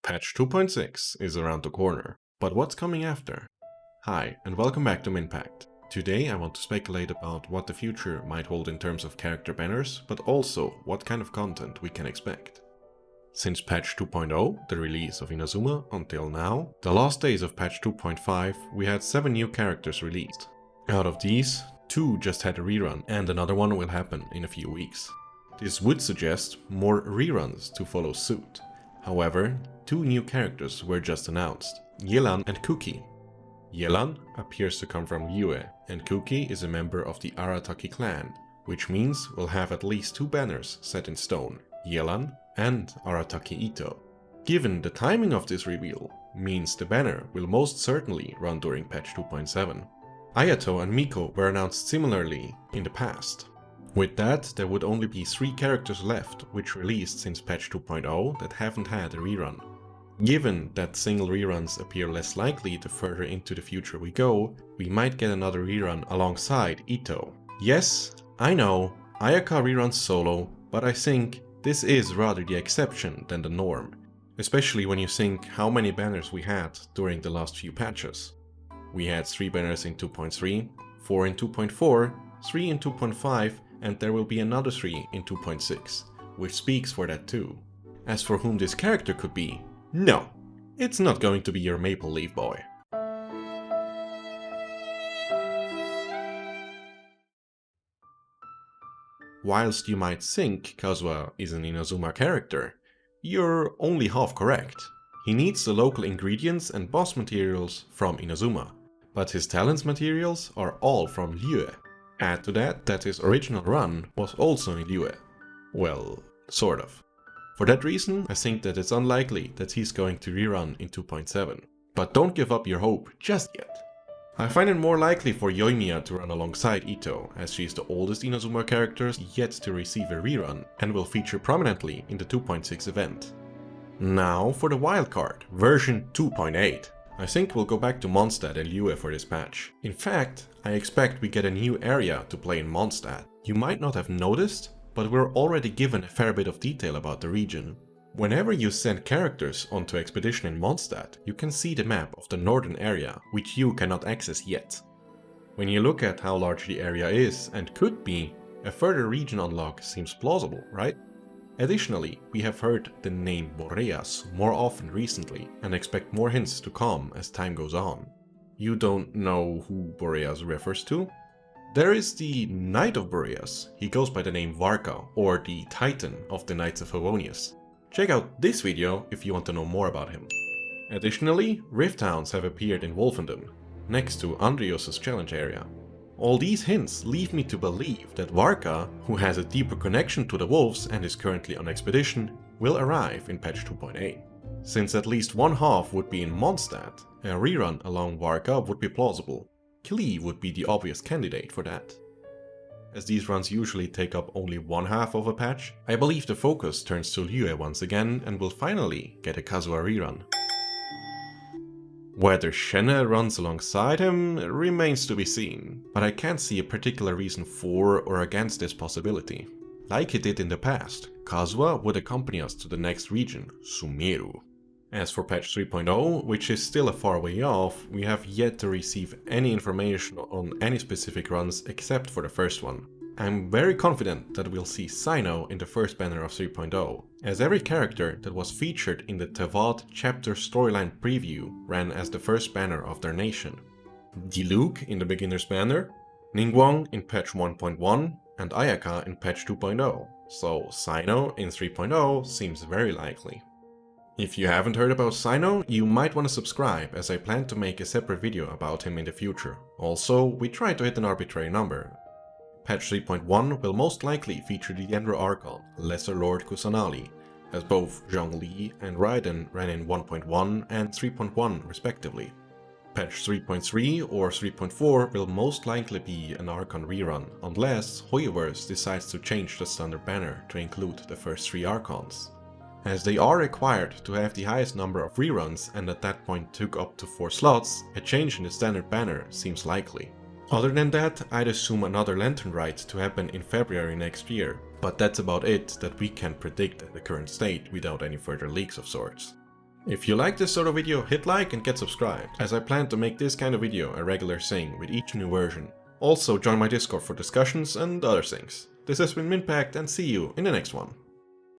Patch 2.6 is around the corner, but what's coming after? Hi, and welcome back to Minpact. Today I want to speculate about what the future might hold in terms of character banners, but also what kind of content we can expect. Since patch 2.0, the release of Inazuma, until now, the last days of patch 2.5, we had 7 new characters released. Out of these, 2 just had a rerun, and another one will happen in a few weeks. This would suggest more reruns to follow suit. However, 2 new characters were just announced, Yelan and Kuki. Yelan appears to come from Liyue, and Kuki is a member of the Arataki clan, which means we'll have at least 2 banners set in stone, Yelan and Arataki Ito. Given the timing of this reveal, means the banner will most certainly run during patch 2.7. Ayato and Miko were announced similarly in the past. With that, there would only be 3 characters left which released since patch 2.0 that haven't had a rerun. Given that single reruns appear less likely the further into the future we go, we might get another rerun alongside Ito. Yes, I know, Ayaka reruns solo, but I think this is rather the exception than the norm, especially when you think how many banners we had during the last few patches. We had 3 banners in 2.3, 4 in 2.4, 3 in 2.5, and there will be another 3 in 2.6, which speaks for that too. As for whom this character could be, no, it's not going to be your Maple Leaf boy. Whilst you might think Kazuha is an Inazuma character, you're only half correct. He needs the local ingredients and boss materials from Inazuma, but his talents materials are all from Liyue. Add to that his original run was also in Liyue. Well, sort of. For that reason, I think that it's unlikely that he's going to rerun in 2.7. But don't give up your hope just yet. I find it more likely for Yoimiya to run alongside Ito, as she is the oldest Inazuma character yet to receive a rerun and will feature prominently in the 2.6 event. Now for the Wildcard, version 2.8. I think we'll go back to Mondstadt and Liyue for this patch. In fact, I expect we get a new area to play in Mondstadt. You might not have noticed, but we're already given a fair bit of detail about the region. Whenever you send characters onto expedition in Mondstadt, you can see the map of the northern area, which you cannot access yet. When you look at how large the area is and could be, a further region unlock seems plausible, right? Additionally, we have heard the name Boreas more often recently and expect more hints to come as time goes on. You don't know who Boreas refers to? There is the Knight of Boreas. He goes by the name Varka, or the Titan of the Knights of Favonius. Check out this video if you want to know more about him. Additionally, Rift Hounds have appeared in Wolfenden, next to Andrios' challenge area. All these hints lead me to believe that Varka, who has a deeper connection to the wolves and is currently on expedition, will arrive in patch 2.8. Since at least one half would be in Mondstadt, a rerun along Varka would be plausible. Klee would be the obvious candidate for that. As these runs usually take up only one half of a patch, I believe the focus turns to Liyue once again and will finally get a Kazuha rerun. Whether Shenne runs alongside him remains to be seen, but I can't see a particular reason for or against this possibility. Like he did in the past, Kazuha would accompany us to the next region, Sumeru. As for patch 3.0, which is still a far way off, we have yet to receive any information on any specific runs except for the first one. I'm very confident that we'll see Cyno in the first banner of 3.0, as every character that was featured in the Tevat chapter storyline preview ran as the first banner of their nation. Diluc in the beginner's banner, Ningguang in patch 1.1, and Ayaka in patch 2.0, so Cyno in 3.0 seems very likely. If you haven't heard about Cyno, you might want to subscribe, as I plan to make a separate video about him in the future. Also, we try to hit an arbitrary number. Patch 3.1 will most likely feature the Yenra Archon, Lesser Lord Kusanali, as both Zhongli and Raiden ran in 1.1 and 3.1 respectively. Patch 3.3 or 3.4 will most likely be an Archon rerun, unless Hoyoverse decides to change the standard banner to include the first 3 Archons. As they are required to have the highest number of reruns and at that point took up to 4 slots, a change in the standard banner seems likely. Other than that, I'd assume another Lantern Rite to happen in February next year, but that's about it that we can predict at the current state without any further leaks of sorts. If you like this sort of video, hit like and get subscribed, as I plan to make this kind of video a regular thing with each new version. Also join my Discord for discussions and other things. This has been Minpact, and see you in the next one.